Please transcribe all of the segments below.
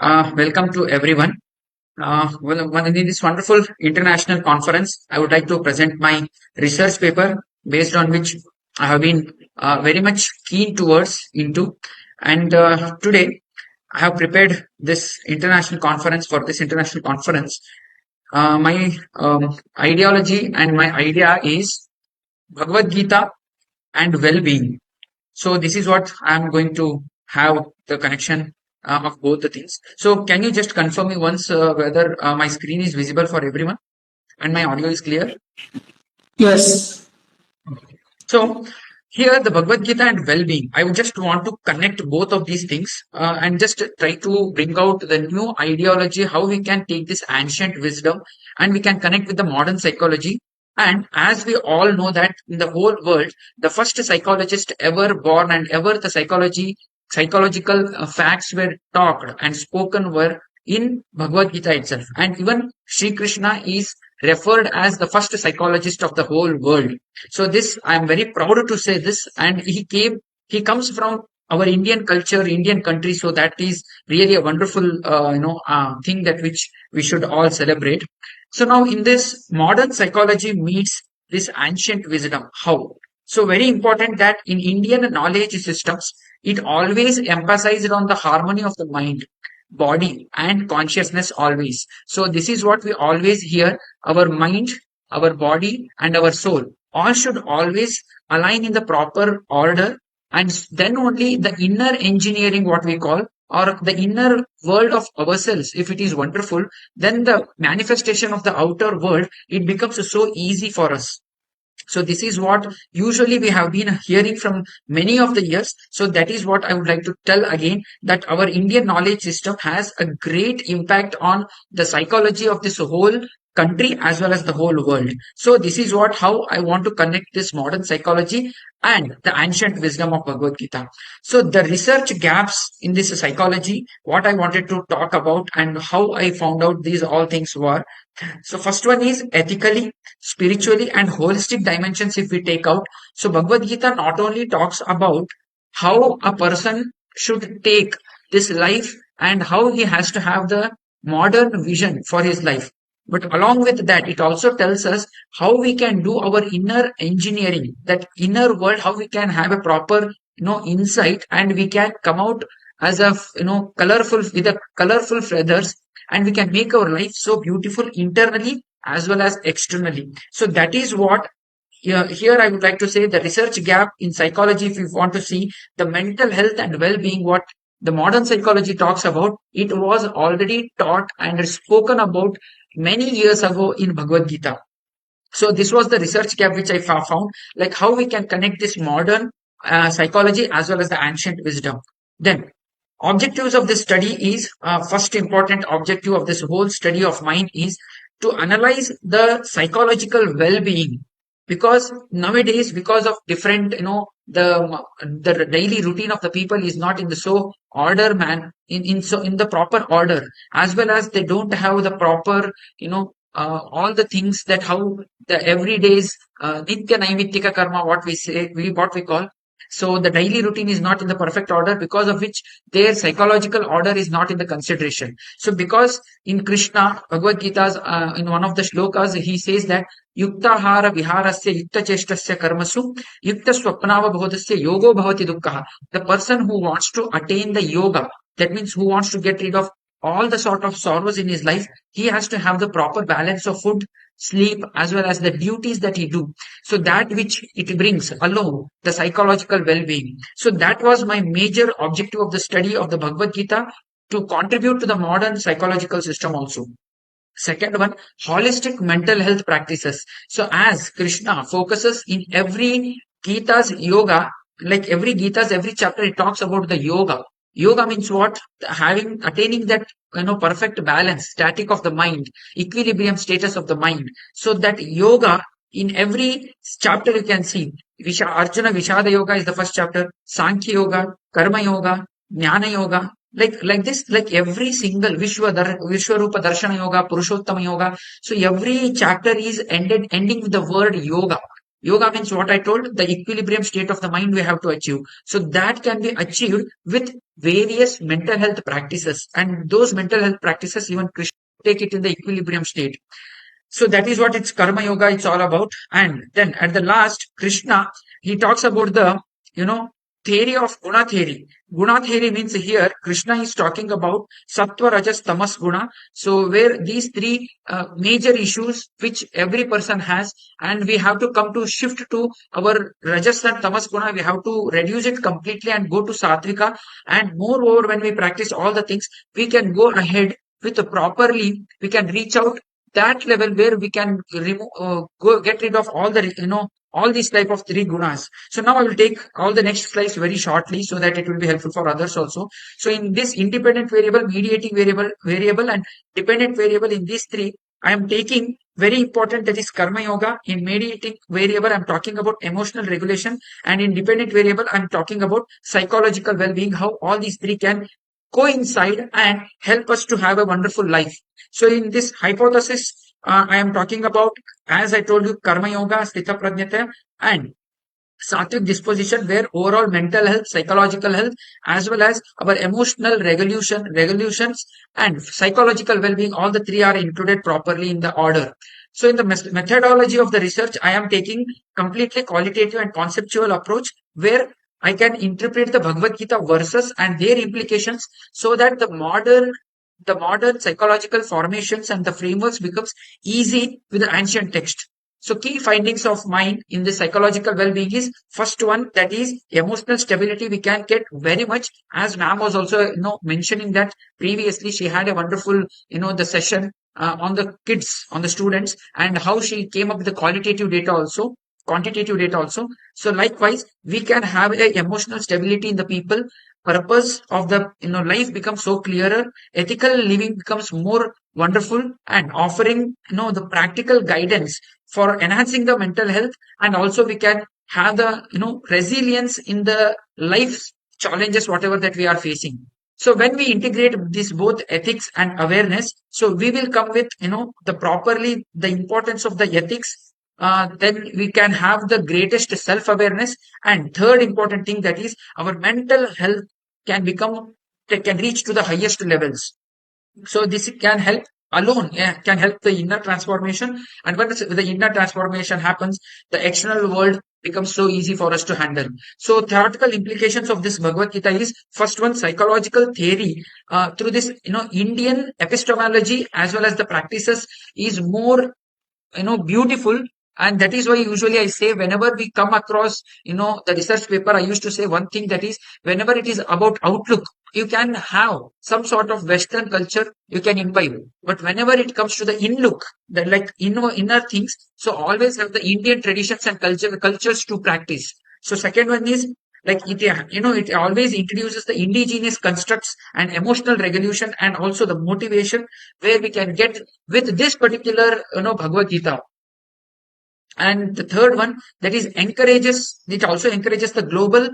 Welcome to everyone. In this wonderful international conference, I would like to present my research paper based on which I have been very much keen towards into. And today, I have prepared this international conference for this international conference. My ideology and my idea is Bhagavad Gita and well-being. So this is what I'm going to have the connection of both the things. So can you just confirm me once whether my screen is visible for everyone and my audio is clear? Yes. So here the Bhagavad Gita and well-being, I would just want to connect both of these things and just try to bring out the new ideology, how we can take this ancient wisdom and we can connect with the modern psychology. And as we all know that in the whole world, the first psychologist ever born and ever the psychological facts were talked and spoken were in Bhagavad Gita itself. And even Sri Krishna is referred as the first psychologist of the whole world. So this, I am very proud to say this, and he comes from our Indian culture, Indian country. So that is really a wonderful, thing that which we should all celebrate. So now in this modern psychology meets this ancient wisdom. How? So very important that in Indian knowledge systems, it always emphasized on the harmony of the mind, body, and consciousness always. So this is what we always hear: our mind, our body, and our soul all should always align in the proper order, and then only the inner engineering, what we call, or the inner world of ourselves, if it is wonderful, then the manifestation of the outer world, it becomes so easy for us. So this is what usually we have been hearing from many of the years. So that is what I would like to tell again, that our Indian knowledge system has a great impact on the psychology of this whole country as well as the whole world. So this is what how I want to connect this modern psychology and the ancient wisdom of Bhagavad Gita. So the research gaps in this psychology, what I wanted to talk about and how I found out these all things were. So first one is ethically, spiritually, and holistic dimensions if we take out. So Bhagavad Gita not only talks about how a person should take this life and how he has to have the modern vision for his life. But along with that, it also tells us how we can do our inner engineering, that inner world, how we can have a proper, insight, and we can come out as a, colorful with a colorful feathers, and we can make our life so beautiful internally as well as externally. So that is what here I would like to say the research gap in psychology. If you want to see the mental health and well-being, what the modern psychology talks about, it was already taught and spoken about many years ago in Bhagavad Gita. So this was the research gap which I found, like how we can connect this modern psychology as well as the ancient wisdom. Then objectives of this study is first important objective of this whole study of mine is to analyze the psychological well-being, because nowadays, because of different, the daily routine of the people is not in the so order man in the proper order, as well as they don't have the proper, all the things that how the everyday's nitya naimittika karma, what we say, what we call. So the daily routine is not in the perfect order, because of which their psychological order is not in the consideration. So because in Krishna, Bhagavad Gita's, in one of the shlokas, he says that yuktahara viharasya yukta cheshtasya karmasu yukta swapnava bhodasya yogo bhavati dukkha. The person who wants to attain the yoga, that means who wants to get rid of all the sort of sorrows in his life, he has to have the proper balance of food, sleep, as well as the duties that he do. So that which it brings along the psychological well-being. So that was my major objective of the study of the Bhagavad Gita, to contribute to the modern psychological system also. Second one, holistic mental health practices. So as Krishna focuses in every Gita's yoga, like every Gita's, every chapter, it talks about the yoga. Yoga means what? Attaining that, perfect balance, static of the mind, equilibrium status of the mind. So that yoga, in every chapter you can see, Arjuna Vishada Yoga is the first chapter, Sankhya Yoga, Karma Yoga, Jnana Yoga, like this, like every single Vishwarupa Darshana Yoga, Purushottama Yoga. So every chapter is ending with the word yoga. Yoga means what I told, the equilibrium state of the mind we have to achieve. So that can be achieved with various mental health practices. And those mental health practices, even Krishna take it in the equilibrium state. So that is what it's karma yoga it's all about. And then at the last, Krishna, he talks about the, you know, theory of guna theory. Guna theory means here Krishna is talking about sattva, rajas, tamas, guna. So where these three major issues which every person has, and we have to come to shift to our rajas and tamas guna. We have to reduce it completely and go to sattvika. And moreover, when we practice all the things, we can go ahead with properly. We can reach out that level where we can remove, get rid of all the, all these type of three gunas. So now I will take all the next slides very shortly so that it will be helpful for others also. So in this independent variable, mediating variable and dependent variable, in these three, I am taking very important, that is karma yoga. In mediating variable, I'm talking about emotional regulation, and in dependent variable, I'm talking about psychological well-being, how all these three can coincide and help us to have a wonderful life. So in this hypothesis, I am talking about, as I told you, karma yoga, sthita prajnata, and sattvic disposition, where overall mental health, psychological health, as well as our emotional regulations, and psychological well-being, all the three are included properly in the order. So in the methodology of the research, I am taking completely qualitative and conceptual approach, where I can interpret the Bhagavad Gita verses and their implications, so that the modern psychological formations and the frameworks becomes easy with the ancient text. So key findings of mine in the psychological well-being is, first one, that is emotional stability. We can get very much, as ma'am was also mentioning that previously. She had a wonderful the session on the kids, on the students, and how she came up with the qualitative data also, quantitative data also. So likewise, we can have a emotional stability in the people. Purpose of the life becomes so clearer. Ethical living becomes more wonderful, and offering the practical guidance for enhancing the mental health. And also we can have the resilience in the life challenges whatever that we are facing. So when we integrate this both ethics and awareness, so we will come with the properly the importance of the ethics. Then we can have the greatest self awareness. And third important thing, that is our mental health can become, can reach to the highest levels. So this can help alone, can help the inner transformation. And when the inner transformation happens, the external world becomes so easy for us to handle. So theoretical implications of this Bhagavad Gita is, first one, psychological theory through this Indian epistemology as well as the practices is more beautiful. And that is why usually I say, whenever we come across the research paper, I used to say one thing, that is, whenever it is about outlook, you can have some sort of western culture you can imbibe, but whenever it comes to the in look, the like inner things, so always have the Indian traditions and cultures to practice. So second one is, like, it always introduces the indigenous constructs and emotional regulation, and also the motivation, where we can get with this particular Bhagavad Gita. And the third one, that is encourages, it also encourages the global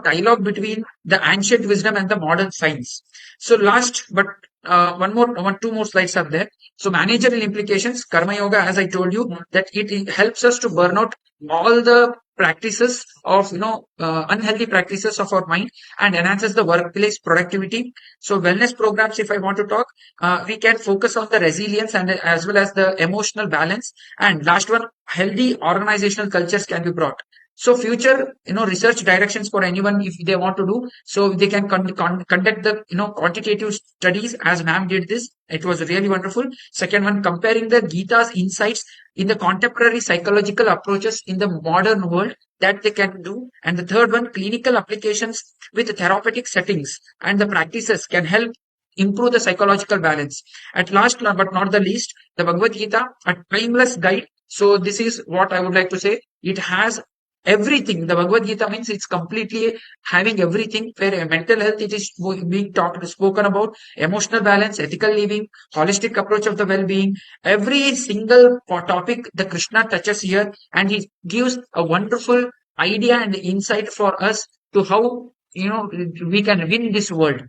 dialogue between the ancient wisdom and the modern science. So last, but two more slides are there. So managerial implications, karma yoga, as I told you, that it helps us to burn out all the practices of unhealthy practices of our mind, and enhances the workplace productivity. So wellness programs, if I want to talk, we can focus on the resilience and as well as the emotional balance. And last one, healthy organizational cultures can be brought. So future, research directions for anyone, if they want to do, so they can conduct the, quantitative studies, as ma'am did this. It was really wonderful. Second one, comparing the Gita's insights in the contemporary psychological approaches in the modern world, that they can do. And the third one, clinical applications with therapeutic settings and the practices can help improve the psychological balance. At last, but not the least, the Bhagavad Gita, a timeless guide. So this is what I would like to say. It has everything. The Bhagavad Gita means it's completely having everything, where mental health it is being spoken about, emotional balance, ethical living, holistic approach of the well-being. Every single topic the Krishna touches here, and he gives a wonderful idea and insight for us to how we can win this world.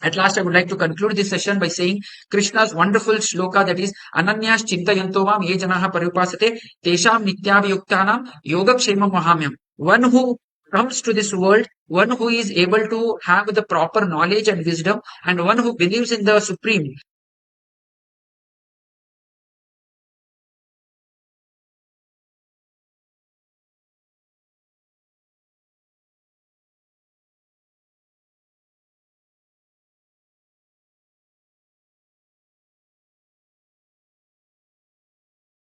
At last, I would like to conclude this session by saying Krishna's wonderful shloka, that is Ananyas Chintayanto Mam Ye Janaha Paripasate Tesham Nityabhyuktanam Yogakshemam Mahamyam. One who comes to this world, one who is able to have the proper knowledge and wisdom, and one who believes in the Supreme,